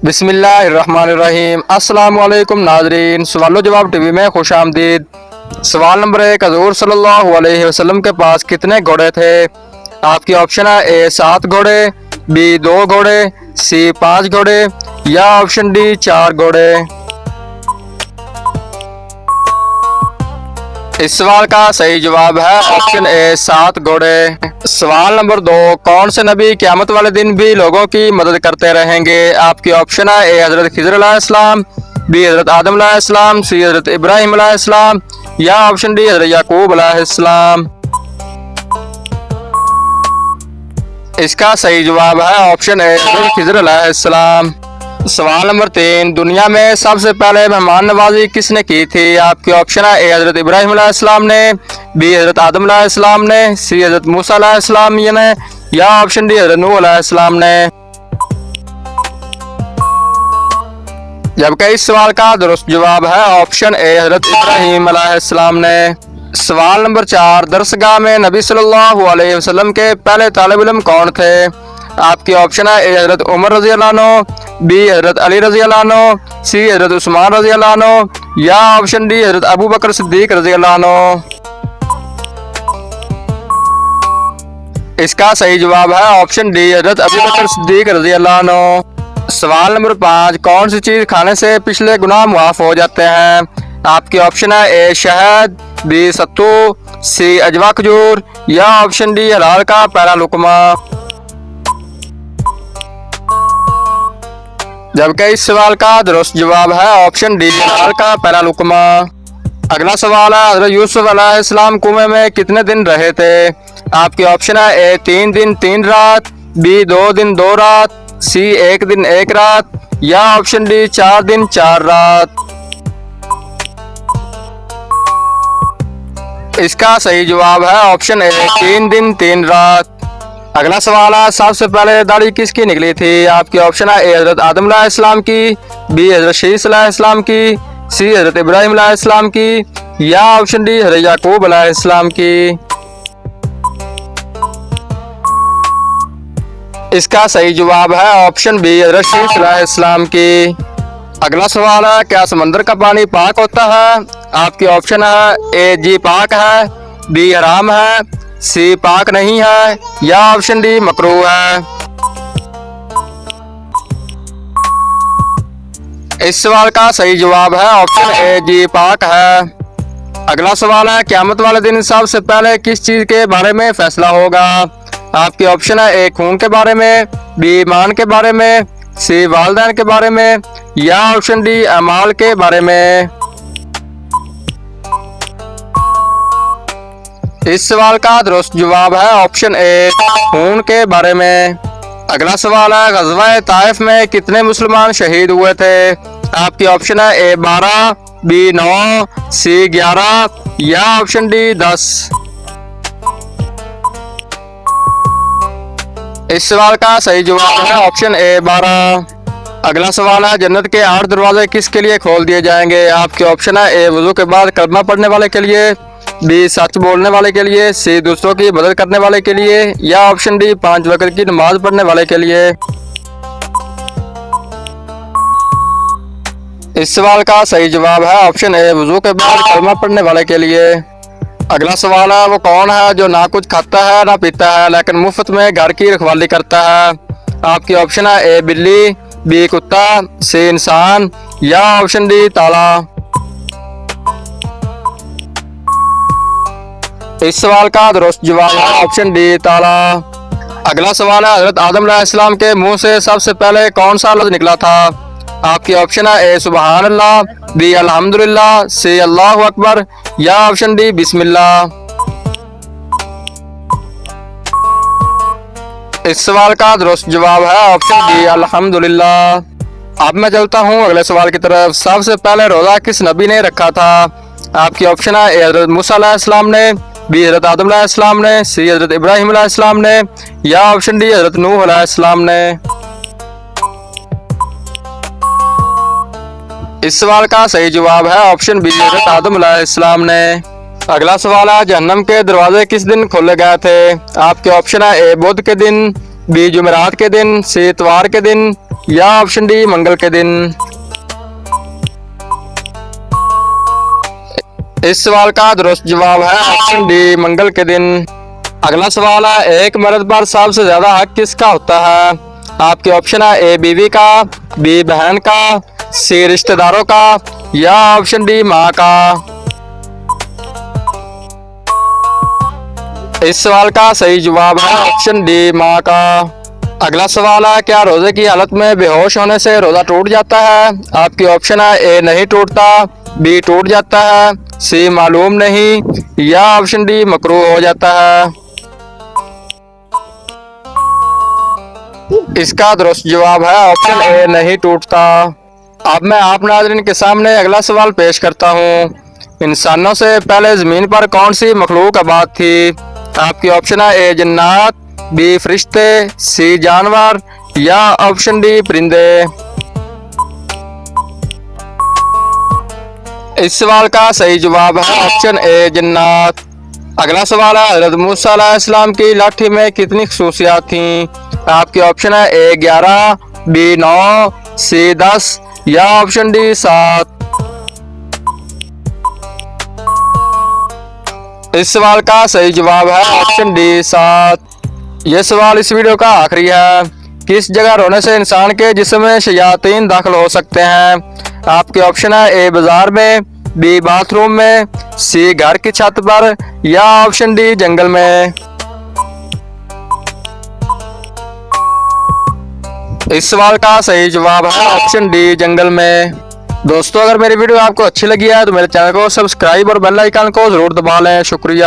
बिस्मिल्लाहिर्रहमानिर्रहीम। अस्सलाम वालेकुम नाजरीन, सवालो जवाब टीवी में खुश आमदीद। सवाल नंबर 1, हजूर सल्लल्लाहु अलैहि वसल्लम के पास कितने घोड़े थे? आपकी ऑप्शन है ए 7 घोड़े, बी 2 घोड़े, सी 5 घोड़े या ऑप्शन डी 4 घोड़े। इस सवाल का सही जवाब है ऑप्शन ए 7 घोड़े। सवाल नंबर 2, कौन से नबी क़यामत वाले दिन भी लोगों की मदद करते रहेंगे? आपकी ऑप्शन है ए हजरत खिज़र अलैहिस्सलाम, बी हजरत आदम अलैहिस्सलाम, सी हजरत इब्राहिम अलैहिस्सलाम या ऑप्शन डी हजरत याकूब अलैहिस्सलाम। इसका सही जवाब है ऑप्शन ए हजरत खिज़र अलैहिस्सलाम। सवाल नंबर 3, दुनिया में सबसे पहले मेहमान नवाजी किसने की थी? आपकी ऑप्शन है ए हजरत इब्राहिम अलैहिस्सलाम ने, बी हजरत आदम अलैहिस्सलाम ने, सी हजरत मूसा अलैहिस्सलाम ने या ऑप्शन डी हजरत नूह अलैहिस्सलाम ने। जबकि इस सवाल का दुरुस्त जवाब है ऑप्शन ए हजरत इब्राहिम अलैहिस्सलाम ने। सवाल नंबर 4, दरसगाह में नबी सल्लल्लाहु अलैहि वसल्लम के पहले तालिब इल्म कौन थे? आपकी ऑप्शन है ए हजरत उमर रज़ी अल्लाह अन्हु, बी हजरत अली रज़ी अल्लाह अन्हु, सी हजरत उस्मान रज़ी अल्लाह अन्हु या ऑप्शन डी हजरत अबू बकर सिद्दीक रज़ी अल्लाह अन्हु। इसका सही जवाब है ऑप्शन डी हजरत अबू बकर सिद्दीक रज़ी अल्लाह अन्हु। सवाल नंबर 5, कौन सी चीज़ खाने से पिछले गुनाह मुआफ हो जाते हैं? आपकी ऑप्शन है ए शहद, बी सत्तू, सी अजवा खजूर या ऑप्शन डी हलाल का पहला लुकमा। जबकि इस सवाल का दुरुस्त जवाब है ऑप्शन डी हलाल का पहला लुकमा। अगला सवाल है, हज़रत यूसुफ अलैहिस्सलाम कुएं में कितने दिन रहे थे? आपकी ऑप्शन है ए 3 दिन 3 रात, बी 2 दिन 2 रात, सी 1 दिन 1 रात या ऑप्शन डी 4 दिन 4 रात। इसका सही जवाब है ऑप्शन ए 3 दिन 3 रात। अगला सवाल है, सबसे पहले दाढ़ी किसकी निकली थी? आपकी ऑप्शन है ए हजरत आदम अलैहिस्सलाम की, बी हजरत शीस अलैहिस्सलाम की, सी हजरत इब्राहिम अलैहिस्सलाम की या ऑप्शन डी हजरत याकूब अलैहिस्सलाम की। इसका सही जवाब है ऑप्शन बी हजरत शीस अलैहिस्सलाम की। अगला सवाल है, क्या समंदर का पानी पाक होता है? आपकी ऑप्शन है ए जी पाक है, बी हराम है, सी पाक नहीं है या ऑप्शन डी मकरूह है। इस सवाल का सही जवाब है ऑप्शन ए जी पाक है। अगला सवाल है, क़यामत वाले दिन सबसे पहले किस चीज के बारे में फैसला होगा? आपकी ऑप्शन है ए खून के बारे में, बी ईमान के बारे में, सी वालिदैन के बारे में या ऑप्शन डी अमाल के बारे में। इस सवाल का दुरुस्त जवाब है ऑप्शन ए खून के बारे में। अगला सवाल है, ग़ज़वा ताइफ में कितने मुसलमान शहीद हुए थे? आपकी ऑप्शन है ए 12, बी 9, सी 11 या ऑप्शन डी 10। इस सवाल का सही जवाब है ऑप्शन ए 12। अगला सवाल है, जन्नत के 8 दरवाजे किसके लिए खोल दिए जाएंगे? आपके ऑप्शन है ए वुज़ू के बाद कलमा पढ़ने वाले के लिए, बी सच बोलने वाले के लिए, सी दूसरों की मदद करने वाले के लिए या ऑप्शन डी 5 वक्त की नमाज पढ़ने वाले के लिए। इस सवाल का सही जवाब है ऑप्शन ए वुज़ू के बाद कलमा पढ़ने वाले के लिए। अगला सवाल है, वो कौन है जो ना कुछ खाता है ना पीता है लेकिन मुफ्त में घर की रखवाली करता है? आपकी ऑप्शन है ए बिल्ली, बी कुत्ता, सी इंसान या ऑप्शन डी ताला। इस सवाल का दुरुस्त जवाब है ऑप्शन डी ताला। अगला सवाल है, हजरत आदम अलैहिस्सलाम के मुंह से सबसे पहले कौन सा लफ्ज़ निकला था? आपकी ऑप्शन है ए सुबहान अल्लाह, बी अल्हम्दुलिल्लाह, सी अल्लाहु अकबर या ऑप्शन डी बिस्मिल्लाह। इस सवाल का दुरुस्त जवाब है ऑप्शन डी अल्हम्दुलिल्लाह। अब मैं चलता हूँ अगले सवाल की तरफ। सबसे पहले रोज़ा किस नबी ने रखा था? आपकी ऑप्शन है ए हजरत मूसा अलैहिस्सलाम ने, बी हजरत आदम अलैहिस्सलाम ने, सी हजरत इब्राहिम अलैहिस्सलाम ने या ऑप्शन डी हजरत नूह अलैहिस्सलाम ने। इस सवाल का सही जवाब है ऑप्शन बी हजरत आदम अलैहिस्सलाम ने। अगला सवाल है, जहन्नम के दरवाजे किस दिन खोले गए थे? आपके ऑप्शन है ए बुध के दिन, बी जुमेरात के दिन, सी इतवार के दिन या ऑप्शन डी मंगल के दिन। इस सवाल का दुरुस्त जवाब है ऑप्शन डी मंगल के दिन। अगला सवाल है, एक मर्द पर सबसे ज्यादा हक किसका होता है? आपके ऑप्शन है ए बीवी का, बी बहन का, सी रिश्तेदारों का या ऑप्शन डी माँ का। इस सवाल का सही जवाब है ऑप्शन डी माँ का। अगला सवाल है, क्या रोजे की हालत में बेहोश होने से रोजा टूट जाता है? आपकी ऑप्शन है ए नहीं टूटता, बी टूट जाता है, सी मालूम नहीं या ऑप्शन डी मकरूह हो जाता है। इसका दुरुस्त जवाब है ऑप्शन ए नहीं टूटता। अब मैं आप नाज़रीन के सामने अगला सवाल पेश करता हूँ। इंसानों से पहले जमीन पर कौन सी मखलूक आबाद थी? आपकी ऑप्शन है ए जन्नात, बी फरिश्ते, सी जानवर या ऑप्शन डी परिंदे। इस सवाल का सही जवाब है ऑप्शन ए जन्नात। अगला सवाल है, हज़रत मूसा अलैहिस्सलाम की लाठी में कितनी खसूसियात थीं? आपके ऑप्शन है ए 11, बी 9, सी 10 या ऑप्शन डी 7। इस सवाल का सही जवाब है ऑप्शन डी 7। यह सवाल इस वीडियो का आखिरी है। किस जगह रोने से इंसान के जिस्म में शयातीन दाखिल हो सकते हैं? आपके ऑप्शन है ए बाजार में, बी बाथरूम में, सी घर की छत पर या ऑप्शन डी जंगल में। इस सवाल का सही जवाब है ऑप्शन डी जंगल में। दोस्तों, अगर मेरी वीडियो आपको अच्छी लगी है तो मेरे चैनल को सब्सक्राइब और बेल आइकन को जरूर दबा लें। शुक्रिया।